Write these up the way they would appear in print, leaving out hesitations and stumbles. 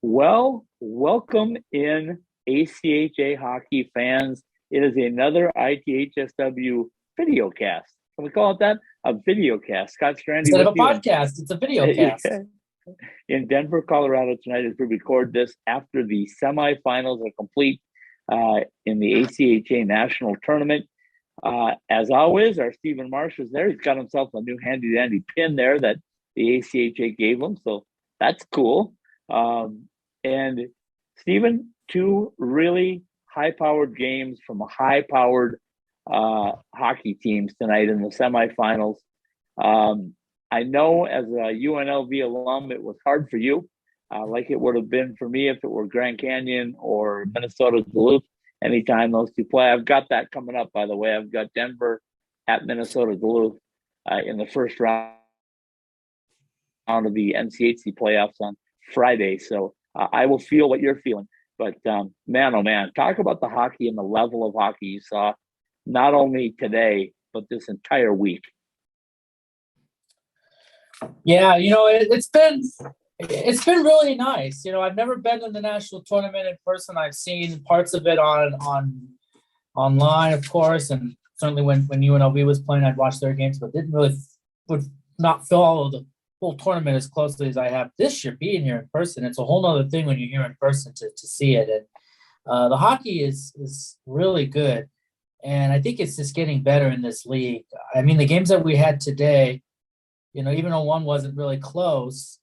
Well, welcome in ACHA hockey fans. It is another ITHSW video cast. Can we call it that? A video cast. Scott Strandy Instead with of a you in, podcast, it's a video cast. in Denver, Colorado tonight as we record this after the semifinals are complete in the ACHA National Tournament. As always, our Stephen Marsh is there. He's got himself a new handy-dandy pin there that the ACHA gave him, so that's cool. And Stephen, two really high-powered games from a high-powered hockey teams tonight in the semifinals. I know as a UNLV alum, it was hard for you, like it would have been for me if it were Grand Canyon or Minnesota Duluth. Anytime those two play, I've got that coming up. By the way, I've got Denver at Minnesota Duluth in the first round of the NCHC playoffs on Friday. So I will feel what you're feeling. But man, oh man, talk about the hockey and the level of hockey you saw, not only today, but this entire week. Yeah, it's been really nice. I've never been in the national tournament in person. I've seen parts of it on online, of course, and certainly when UNLV was playing, I'd watch their games, but would not follow the full tournament as closely as I have this year. Being here in person, it's a whole nother thing when you're here in person to see it. And the hockey is really good, and I think it's just getting better in this league. I mean, the games that we had today, even though one wasn't really close,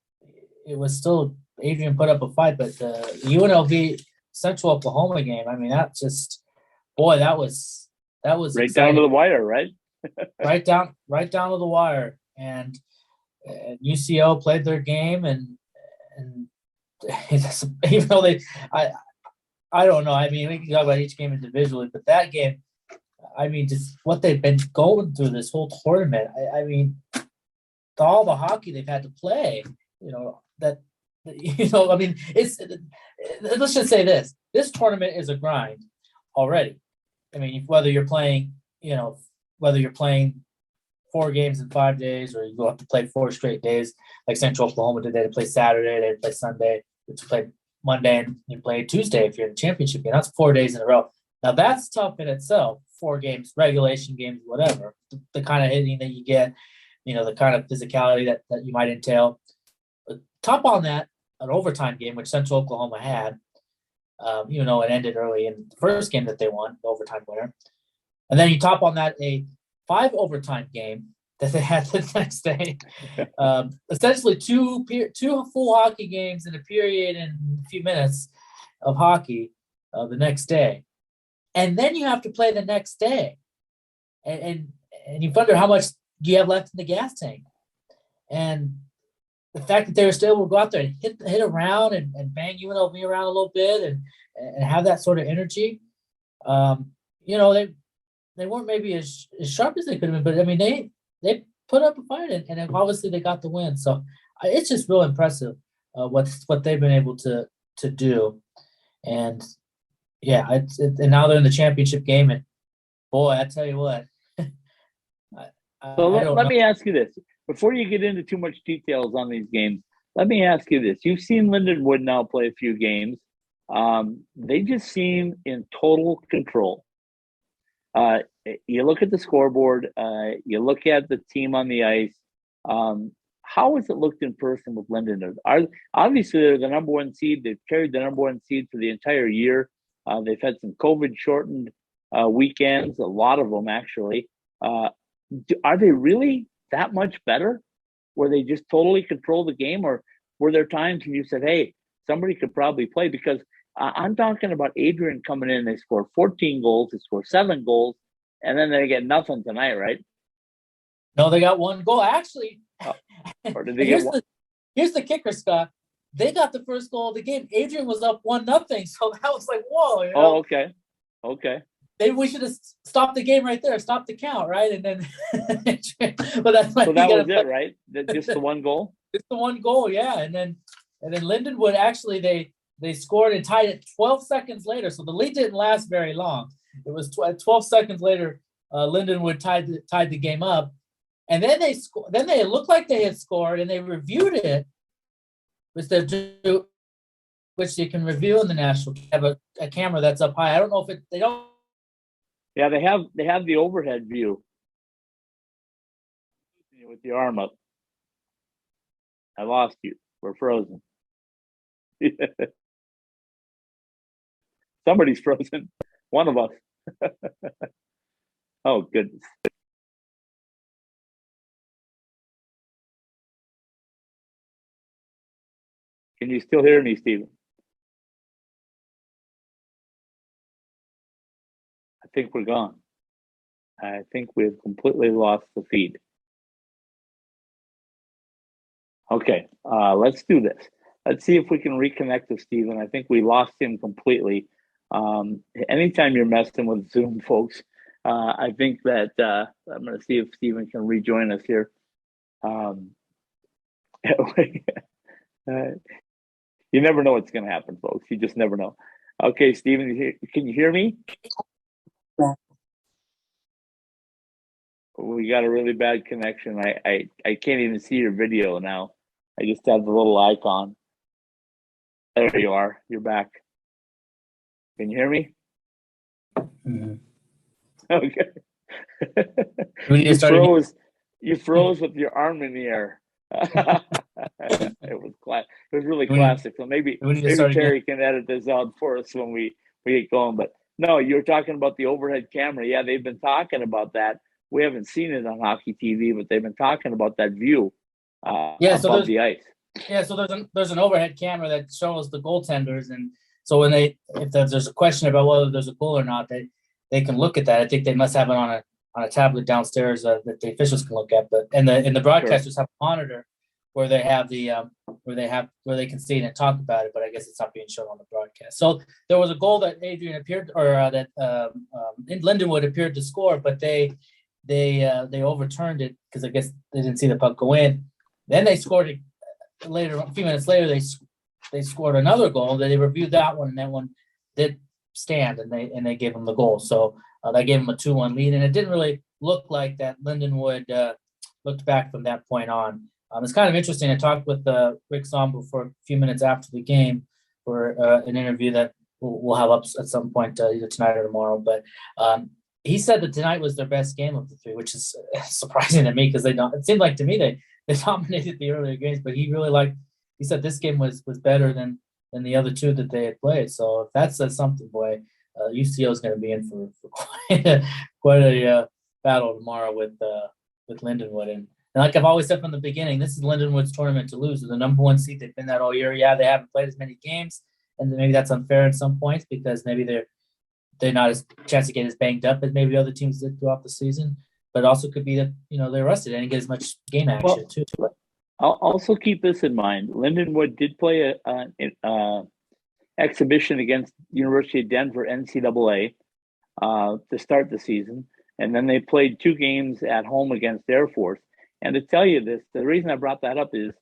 it was still Adrian put up a fight. But the UNLV Central Oklahoma game, I mean, that was right exciting. down to the wire, right? right down to the wire. And UCO played their game, and even though I don't know. I mean, we can talk about each game individually, but that game, I mean, just what they've been going through this whole tournament. I mean, all the hockey they've had to play, I mean, let's just say this tournament is a grind already. I mean, whether you're playing 4 games in 5 days, or you go have to play 4 straight days, like Central Oklahoma did. They had to play Saturday, they had to play Sunday, they had to play Monday, and you play Tuesday if you're in the championship game. That's 4 days in a row. Now that's tough in itself. 4 games, regulation games, whatever. The kind of hitting that you get, the kind of physicality that you might entail. But top on that, an overtime game, which Central Oklahoma had, it ended early in the first game that they won, the overtime winner. And then you top on that a 5 overtime game that they had the next day. Essentially two full hockey games in a period and a few minutes of hockey the next day. And then you have to play the next day. And you wonder how much do you have left in the gas tank. And the fact that they were still able to go out there and hit around and bang UNLV around a little bit and have that sort of energy, they weren't maybe as sharp as they could have been, but I mean, they put up a fight, and obviously they got the win. So it's just real impressive what they've been able to do. And yeah, and now they're in the championship game, and boy, I tell you what. So let me ask you this. Before you get into too much details on these games, let me ask you this. You've seen Lindenwood now play a few games. They just seem in total control. You look at the scoreboard, you look at the team on the ice. How has it looked in person with Lindenwood? Obviously, they're the number 1 seed. They've carried the number 1 seed for the entire year. They've had some COVID-shortened weekends, a lot of them actually. Are they really that much better? Where they just totally control the game, or were there times when you said, "Hey, somebody could probably play"? Because I'm talking about Adrian coming in. They scored 14 goals. They scored 7 goals, and then they get nothing tonight, right? No, they got 1 goal actually. Or did they get one? Here's the kicker, Scott. They got the first goal of the game. Adrian was up 1-0, so that was like, whoa. Oh, okay. Maybe we should have stopped the game right there, stopped the count, right? And then, but that's so that was it, right? Just the 1 goal. Just the 1 goal, yeah. And then Lindenwood actually they scored and tied it 12 seconds later. So the lead didn't last very long. It was 12 seconds later. Lindenwood tied the game up, and then they looked like they had scored, and they reviewed it, which they do which you can review in the national. Have a camera that's up high. I don't know if they don't. Yeah, they have the overhead view with the arm up. I lost you. We're frozen. Somebody's frozen. One of us. Oh, goodness. Can you still hear me, Stephen? I think we're gone. I think we've completely lost the feed. Okay, let's do this. Let's see if we can reconnect with Stephen. I think we lost him completely. Anytime you're messing with Zoom, folks, I think that I'm going to see if Stephen can rejoin us here. You never know what's going to happen, folks. You just never know. Okay, Stephen, can you hear me? Yeah. We got a really bad connection. I can't even see your video now. I just have the little icon. There you are. You're back. Can you hear me? Mm-hmm. Okay. You froze with your arm in the air. It was really classic. So maybe Terry can edit this out for us when we get going. But no, you're talking about the overhead camera. Yeah, they've been talking about that. We haven't seen it on Hockey TV, but they've been talking about that view above the ice. Yeah, so there's an overhead camera that shows the goaltenders, and so when if there's a question about whether there's a goal or not, they can look at that. I think they must have it on a tablet downstairs that the officials can look at. But and the broadcasters have a monitor where they have where they can see it and talk about it. But I guess it's not being shown on the broadcast. So there was a goal that Adrian appeared that Lindenwood appeared to score, but they overturned it because I guess they didn't see the puck go in. Then they scored it later. A few minutes later, they scored another goal. They reviewed that one, and that one did stand, and they gave them the goal. So that gave them a 2-1 lead, and it didn't really look like that Lindenwood looked back from that point on. It's kind of interesting. I talked with Rick Sombo for a few minutes after the game for an interview that we'll have up at some point either tonight or tomorrow. But he said that tonight was their best game of the three, which is surprising to me because it seemed like to me they dominated the earlier games, but he said this game was better than the other two that they had played. So if that says something, boy, UCO is going to be in for quite a battle tomorrow with Lindenwood. And like I've always said from the beginning, this is Lindenwood's tournament to lose. They're the number one seed. They've been that all year. Yeah, they haven't played as many games, and maybe that's unfair at some points because maybe they're not as chance to get as banged up as maybe other teams did throughout the season. But it also could be that they're rested and get as much game action too. I'll also keep this in mind. Lindenwood did play an exhibition against University of Denver NCAA to start the season, and then they played 2 games at home against Air Force. And to tell you this, the reason I brought that up is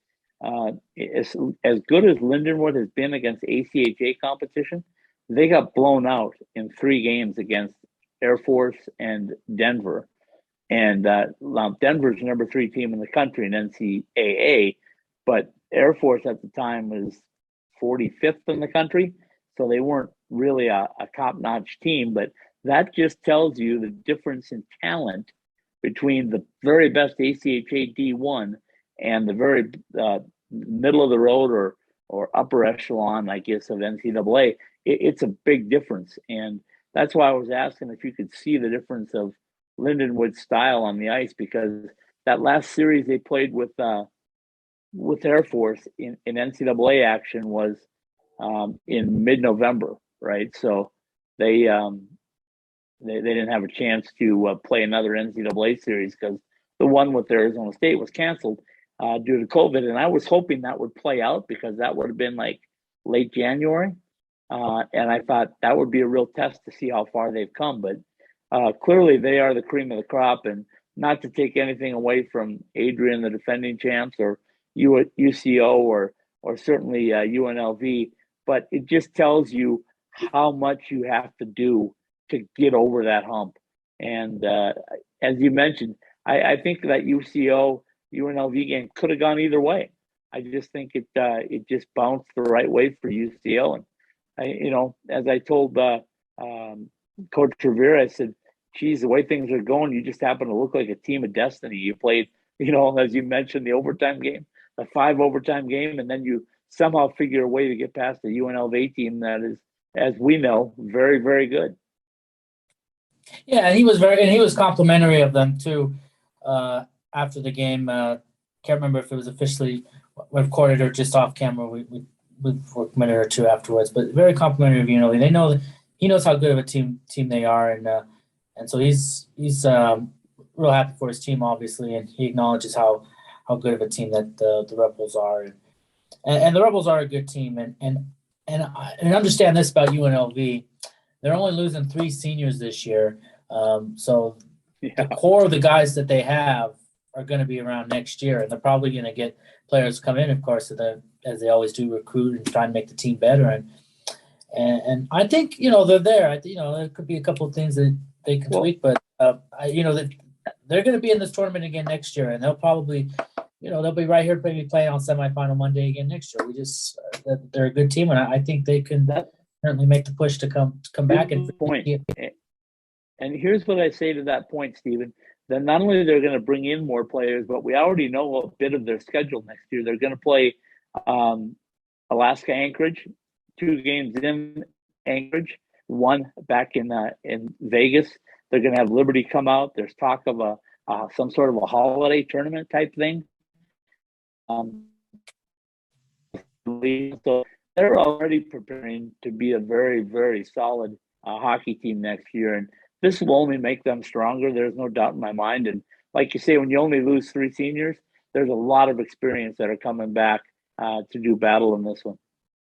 as good as Lindenwood has been against ACHA competition, they got blown out in 3 games against Air Force and Denver. And Denver's the number 3 team in the country in NCAA, but Air Force at the time was 45th in the country, so they weren't really a top-notch team. But that just tells you the difference in talent between the very best ACHA D1 and the very middle of the road or upper echelon, I guess, of NCAA. It's a big difference, and that's why I was asking if you could see the difference of Lindenwood's style on the ice, because that last series they played with Air Force in NCAA action was in mid-November, right? So they didn't have a chance to play another NCAA series because the one with Arizona State was canceled due to COVID, and I was hoping that would play out because that would have been like late January, and I thought that would be a real test to see how far they've come, but clearly they are the cream of the crop. And not to take anything away from Adrian, the defending champs, or UCO, or certainly UNLV, but it just tells you how much you have to do to get over that hump. And as you mentioned, I think that UCO UNLV game could have gone either way. I just think it just bounced the right way for UCL. And as I told Coach Rivera, I said, geez, the way things are going, you just happen to look like a team of destiny. You played, as you mentioned, the overtime game, the 5 overtime game, and then you somehow figure a way to get past the UNLV team that is, as we know, very, very good. Yeah, and he was complimentary of them too. After the game, can't remember if it was officially recorded or just off camera. We worked a minute or two afterwards, but very complimentary of UNLV. They know he knows how good of a team they are, and so he's real happy for his team, obviously, and he acknowledges how good of a team that the Rebels are, and the Rebels are a good team, and understand this about UNLV. They're only losing 3 seniors this year. So the core of the guys that they have are going to be around next year, and they're probably going to get players come in, of course, as they always do, recruit and try and make the team better. And I think, they're there. There could be a couple of things that they can tweak, but, they're going to be in this tournament again next year, and they'll probably, they'll be right here maybe playing on semifinal Monday again next year. We just, they're a good team, and I think they can certainly make the push to come back. And point. And here's what I say to that point, Stephen. That not only they're going to bring in more players, but we already know a bit of their schedule next year. They're going to play Alaska Anchorage, 2 games in Anchorage, 1 back in Vegas. They're going to have Liberty come out. There's talk of some sort of a holiday tournament type thing. So they're already preparing to be a very, very solid hockey team next year. And this will only make them stronger. There's no doubt in my mind. And like you say, when you only lose 3 seniors, there's a lot of experience that are coming back to do battle in this one.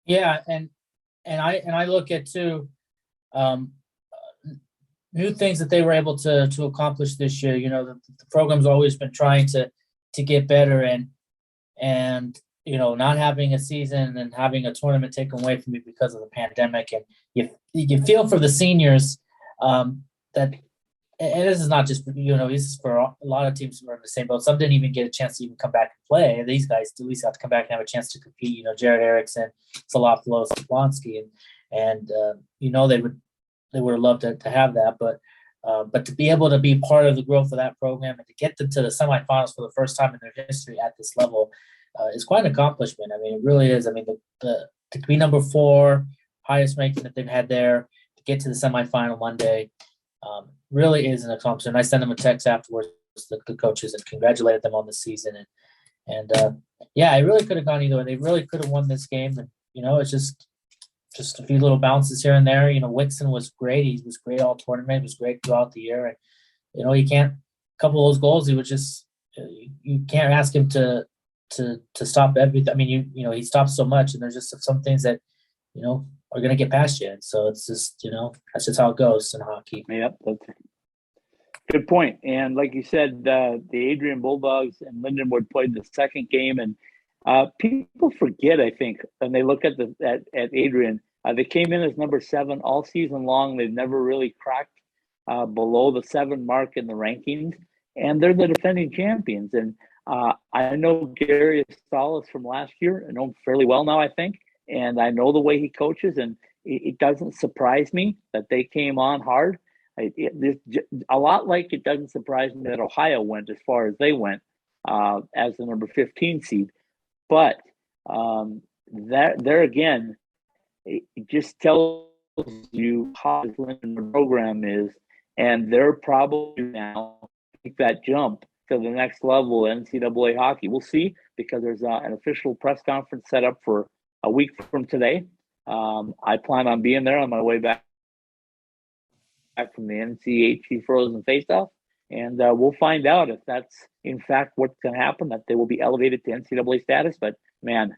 Yeah, and I look at too new things that they were able to accomplish this year. The program's always been trying to get better, and not having a season and having a tournament taken away from you because of the pandemic, and you feel for the seniors that, and this is not just for this is for a lot of teams who are in the same boat. Some didn't even get a chance to even come back and play. These guys at least got to come back and have a chance to compete. Jared Erickson, Salaflo, Stefanski, and they would have loved to have that, but to be able to be part of the growth of that program and to get them to the semifinals for the first time in their history at this level is quite an accomplishment. I mean, it really is. I mean, to be number 4, highest ranking that they've had there, to get to the semifinal Monday, really is an accomplishment. I sent them a text afterwards, the coaches, and congratulated them on the season. And it really could have gone either way. They really could have won this game. And, it's just a few little bounces here and there. Wixon was great. He was great all tournament. He was great throughout the year. And, you can't, a couple of those goals, he was just, you can't ask him to stop everything. I mean, he stops so much, and there's just some things that, are going to get past you. And so it's just, that's just how it goes in hockey. Yep. That's a good point. And like you said, the Adrian Bulldogs and Lindenwood played the second game, and people forget, I think, when they look at Adrian, they came in as number 7 all season long. They've never really cracked below the 7 mark in the rankings, and they're the defending champions. And I know Gary Salas from last year. I know him fairly well now, I think, and I know the way he coaches, and it doesn't surprise me that they came on hard. A lot like it doesn't surprise me that Ohio went as far as they went as the number 15 seed. But there again, it just tells you how this Lindenwood program is, and they're probably now take that jump to the next level in NCAA hockey. We'll see, because there's an official press conference set up for a week from today. I plan on being there on my way back from the NCHC Frozen Faceoff, and we'll find out if that's in fact what's going to happen, that they will be elevated to NCAA status. But man,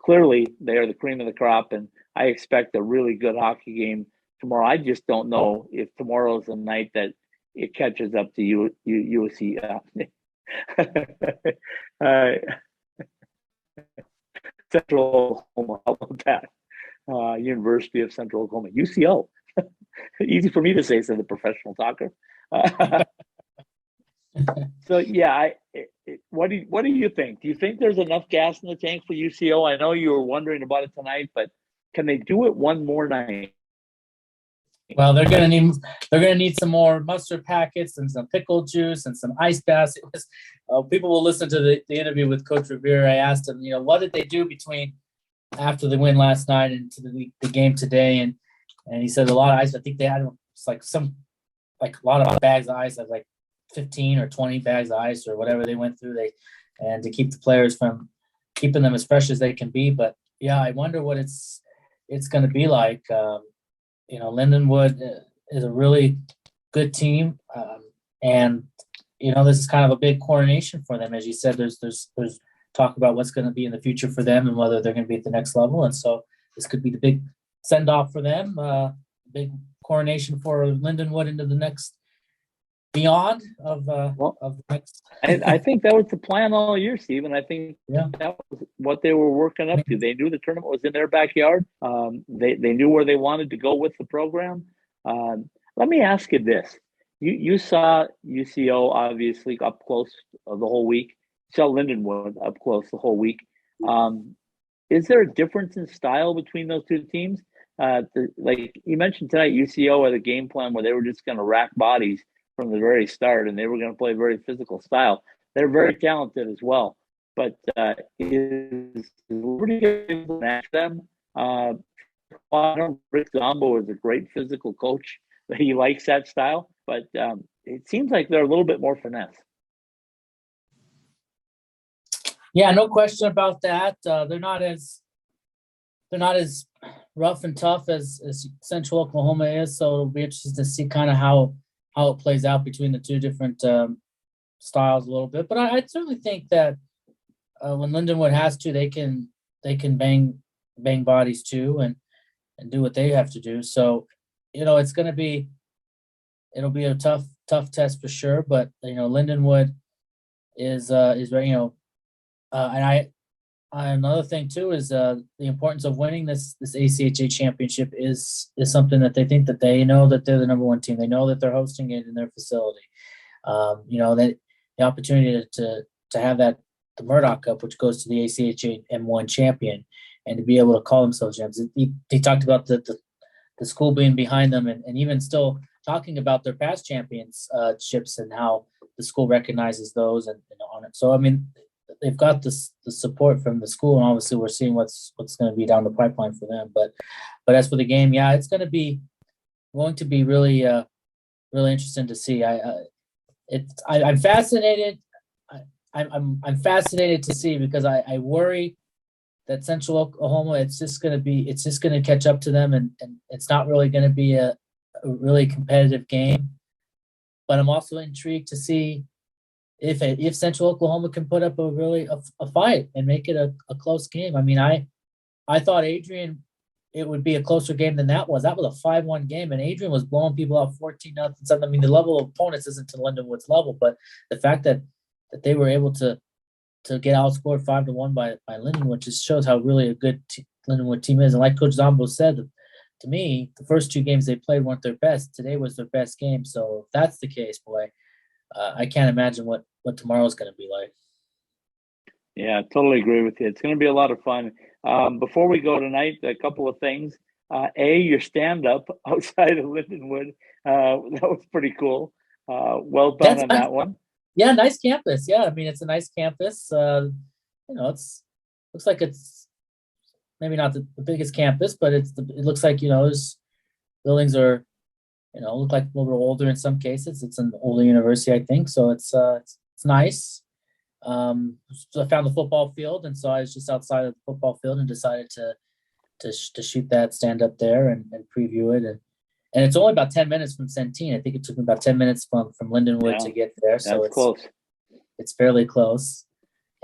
clearly they are the cream of the crop, and I expect a really good hockey game tomorrow. I just don't know if tomorrow's the night that it catches up to USC. Central Oklahoma, how about that? University of Central Oklahoma, UCO. Easy for me to say, said the professional talker. So yeah, what do you think? Do you think there's enough gas in the tank for UCO? I know you were wondering about it tonight, but can they do it one more night? Well, they're gonna need some more mustard packets and some pickle juice and some ice baths. It was, people will listen to the interview with Coach Rivera. I asked him, what did they do between after the win last night and to the game today, and he said a lot of ice. I think they had a lot of bags of ice, like 15 or 20 bags of ice or whatever they went through. And to keep the players from keeping them as fresh as they can be. But yeah, I wonder what it's going to be like. Lindenwood is a really good team, and this is kind of a big coronation for them. As you said, there's talk about what's going to be in the future for them and whether they're going to be at the next level, and so this could be the big send off for them, big coronation for Lindenwood into the next beyond of the next. I think that was the plan all year, Stephen. I think that was what they were working up to. They knew the tournament was in their backyard. They knew where they wanted to go with the program. Let me ask you this: you saw UCO obviously up close the whole week. You saw Lindenwood up close the whole week. Is there a difference in style between those two teams? Like you mentioned tonight, UCO had a game plan where they were just going to rack bodies from the very start, and they were going to play a very physical style. They're very talented as well, but is Liberty going to match them? Rick Zombo is a great physical coach. He likes that style, but it seems like they're a little bit more finesse. Yeah, no question about that. They're not as rough and tough as Central Oklahoma is. So it'll be interesting to see kind of how it plays out between the two different styles a little bit. But I certainly think that when Lindenwood has to, they can bang bodies too and do what they have to do. So it'll be a tough test for sure. But Lindenwood is very and another thing too is the importance of winning this ACHA championship is something that they think that they know that they're the number one team. They know that they're hosting it in their facility. That the opportunity to have the Murdoch Cup, which goes to the ACHA M1 champion, and to be able to call themselves champs. He talked about the school being behind them, and even still talking about their past championships and how the school recognizes those and on it. So I mean, they've got the support from the school, and obviously we're seeing what's going to be down the pipeline for them. But as for the game, yeah, it's going to be really really interesting to see. I'm fascinated. I'm fascinated to see, because I worry that Central Oklahoma, it's just going to catch up to them, and it's not really going to be a really competitive game. But I'm also intrigued to see if Central Oklahoma can put up a fight and make it a close game. I mean, I thought Adrian, it would be a closer game than that was. That was a 5-1 game, and Adrian was blowing people out 14-0. I mean, the level of opponents isn't to Lindenwood's level, but the fact that they were able to get outscored 5-1 by Lindenwood just shows how really a good Lindenwood team is. And like Coach Zombo said, to me, the first two games they played weren't their best. Today was their best game. So if that's the case, boy, I can't imagine what tomorrow's going to be like. Yeah, I totally agree with you. It's going to be a lot of fun. Before we go tonight, a couple of things. Your stand-up outside of Lindenwood, that was pretty cool. Well done on that one. Yeah, nice campus. Yeah, I mean, it's a nice campus. It looks like it's maybe not the biggest campus, but it looks like, those buildings are, look like a little older in some cases. It's an older university, I think. So it's nice. So I found the football field, and so I was just outside of the football field and decided to shoot that stand up there and preview it. And it's only about 10 minutes from Centene. I think it took me about 10 minutes from Lindenwood to get there. So it's close. It's fairly close.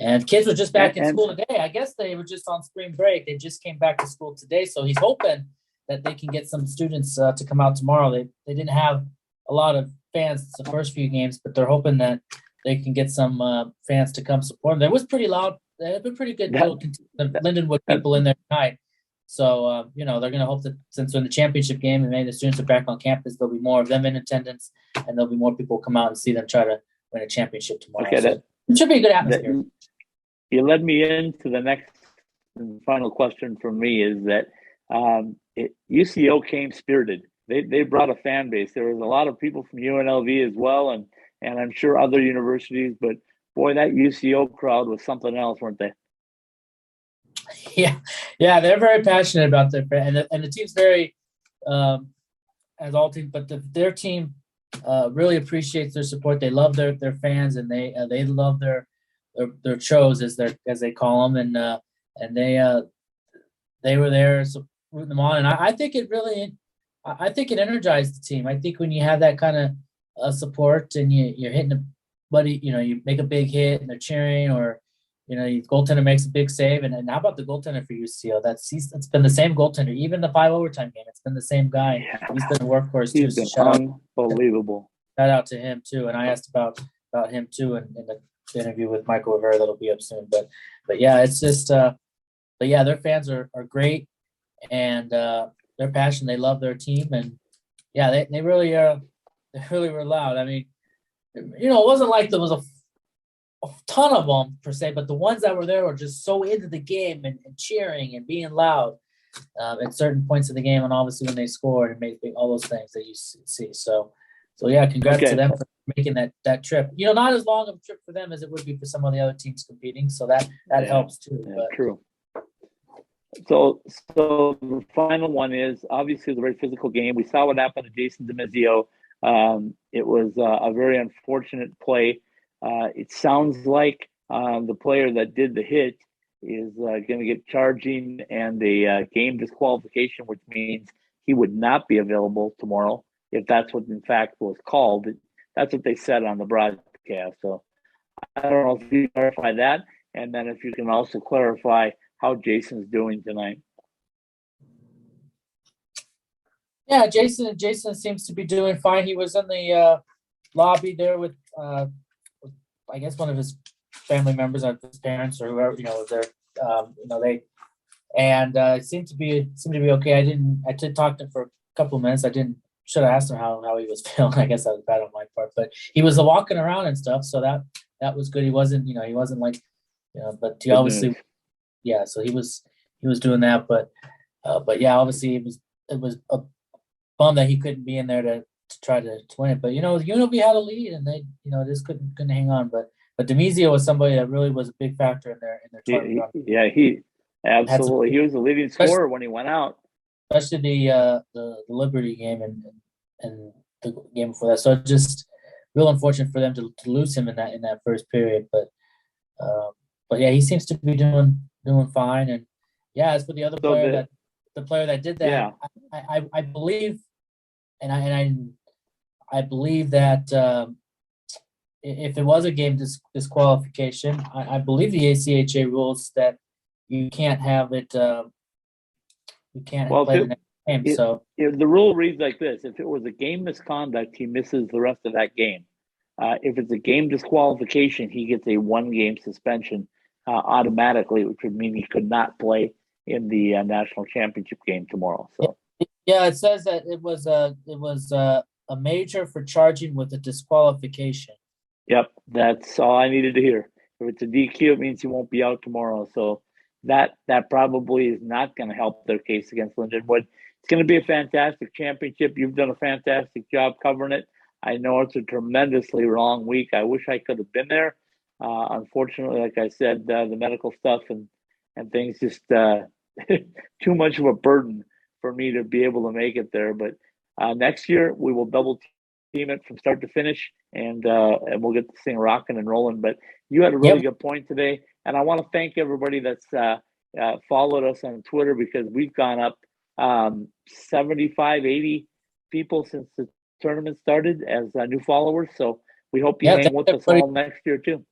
And kids were just back in school today. I guess they were just on spring break. They just came back to school today. So he's hoping that they can get some students to come out tomorrow. They didn't have a lot of fans the first few games, but they're hoping that they can get some fans to come support them. It was pretty loud. They had been pretty good Lindenwood people in there tonight. So, they're going to hope that since we're in the championship game and maybe the students are back on campus, there'll be more of them in attendance, and there'll be more people come out and see them try to win a championship tomorrow. Okay, It should be a good that atmosphere. you led me into the next and final question from me is that UCO came spirited. They brought a fan base. There was a lot of people from UNLV as well, and I'm sure other universities. But boy, that UCO crowd was something else, weren't they? Yeah, yeah, they're very passionate about and the team's very, as all teams, but their team really appreciates their support. They love their fans, and they love their shows as they call them, and they were there so rooting them on, and I think it really, I think it energized the team. I think when you have that kind of support and you're hitting a buddy, you make a big hit and they're cheering, or your goaltender makes a big save, and how about the goaltender for UCO? It's been the same goaltender, even the 5 overtime game. It's been the same guy. Yeah. He's been a workhorse too. He's been unbelievable. Shout out to him too, and I asked about him too in the interview with Michael Rivera that'll be up soon. But yeah, it's just but yeah, their fans are great, and they're passionate. They love their team, and yeah, they really were loud. I mean, it wasn't like there was a ton of them per se, but the ones that were there were just so into the game and cheering and being loud at certain points of the game, and obviously when they scored and made all those things that you see. So yeah, congrats to them for making that trip. Not as long of a trip for them as it would be for some of the other teams competing. So that helps too. Yeah, true. So the final one is obviously the very physical game. We saw what happened to Jason DiMazzio. It was a very unfortunate play. It sounds like the player that did the hit is going to get charging and a game disqualification, which means he would not be available tomorrow, if that's what in fact was called. That's what they said on the broadcast. So I don't know if you clarify that, and then if you can also clarify how Jason's doing tonight. Yeah, Jason seems to be doing fine. He was in the lobby there with I guess one of his family members, his parents or whoever, was there. They seemed to be okay. I did talk to him for a couple of minutes. Should have asked him how he was feeling. I guess that was bad on my part, but he was walking around and stuff, so that was good. He wasn't like, but he obviously, yeah. So he was doing that, but yeah, obviously it was a bum that he couldn't be in there to try to win it. But UNLV had a lead, and they just couldn't hang on. But DiMazzio was somebody that really was a big factor in their tournament run. Yeah, he absolutely he was the leading scorer when he went out, especially the Liberty game and the game before that. So just real unfortunate for them to lose him in that first period. But yeah, he seems to be doing fine. And yeah, as for the other player that did that, yeah. I believe, and I believe that if it was a game disqualification, I believe the ACHA rules that you can't have it. You can't play the next game. So the rule reads like this: if it was a game misconduct, he misses the rest of that game. If it's a game disqualification, he gets a 1-game suspension automatically, which would mean he could not play in the national championship game tomorrow. So yeah, it says that it was a major for charging with a disqualification. Yep, that's all I needed to hear. If it's a DQ, it means he won't be out tomorrow. So that probably is not going to help their case against Lindenwood. It's going to be a fantastic championship. You've done a fantastic job covering it. I know it's a tremendously long week. I wish I could have been there. Unfortunately, like I said, the medical stuff and things just too much of a burden for me to be able to make it there. But next year we will double team it from start to finish, and we'll get this thing rocking and rolling. But you had a really good point today, and I want to thank everybody that's followed us on Twitter, because we've gone up 75, 80 people since the tournament started as new followers. So we hope you hang with us all next year too.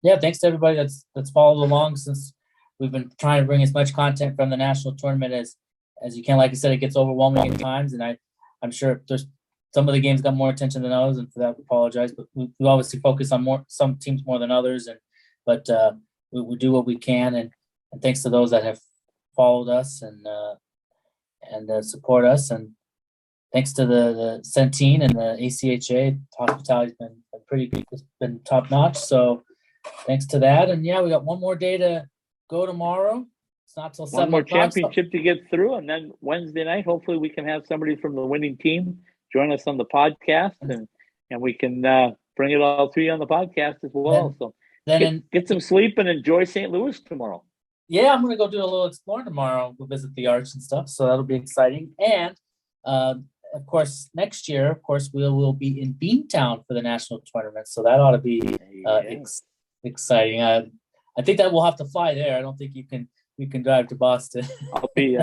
Yeah, thanks to everybody that's followed along, since we've been trying to bring as much content from the national tournament as you can. Like I said, it gets overwhelming at times, and I'm sure there's some of the games got more attention than others, and for that we apologize. But we obviously focus on some teams more than others, but we do what we can, and thanks to those that have followed us and support us, and thanks to the Centene and the ACHA, hospitality's been pretty good. It's been top notch. So thanks to that. And yeah, we got one more day to go tomorrow. It's not till 7 One more o'clock. championship to get through, and then Wednesday night, hopefully, we can have somebody from the winning team join us on the podcast, and we can bring it all to you on the podcast as well. So get some sleep and enjoy St. Louis tomorrow. Yeah, I'm gonna go do a little exploring tomorrow. We'll visit the arch and stuff, so that'll be exciting. And of course, next year, of course, we will be in Beantown for the national tournament, so that ought to be exciting. I think that we'll have to fly there. I don't think you can drive to Boston. I'll be.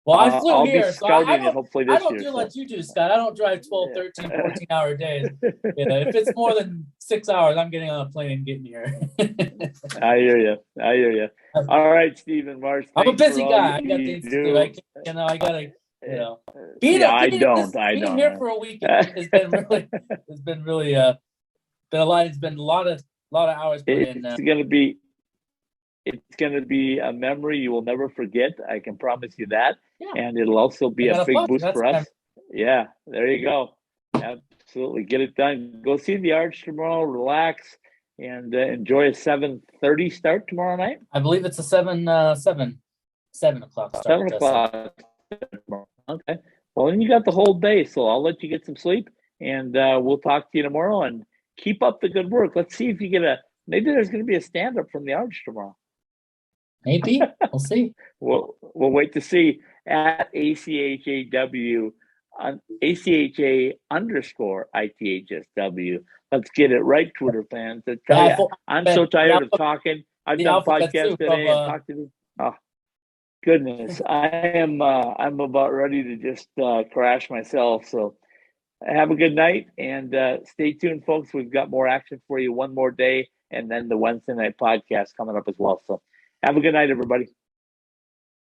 Well, I flew I'll here, be scouting it hopefully this year. I don't do like you do, Scott. I don't drive 12, 13, 14-hour days. If it's more than 6 hours, I'm getting on a plane and getting here. I hear you. All right, Stephen Marsh. I'm a busy guy. I got things to do. I gotta, being here for a week has been really been a lot. It's been a lot of hours put in. It's going to be a memory you will never forget. I can promise you that. Yeah. And it'll also be a big boost for us. Yeah, there you go. Absolutely. Get it done. Go see the Arch tomorrow, relax, and enjoy a 7:30 start tomorrow night. I believe it's a 7 o'clock start. 7 o'clock. Okay. Well, then you got the whole day, so I'll let you get some sleep, and we'll talk to you tomorrow, and keep up the good work. Let's see if you get maybe there's going to be a stand-up from the Arch tomorrow. Maybe. We'll see. We'll wait to see at ACHAW on ACHA_ITHSW. Let's get it right, Twitter fans. I'm so tired of talking. I've done podcasts today and talked to them. Oh, goodness. I'm about ready to just crash myself. So have a good night and stay tuned, folks. We've got more action for you one more day, and then the Wednesday night podcast coming up as well. So have a good night, everybody.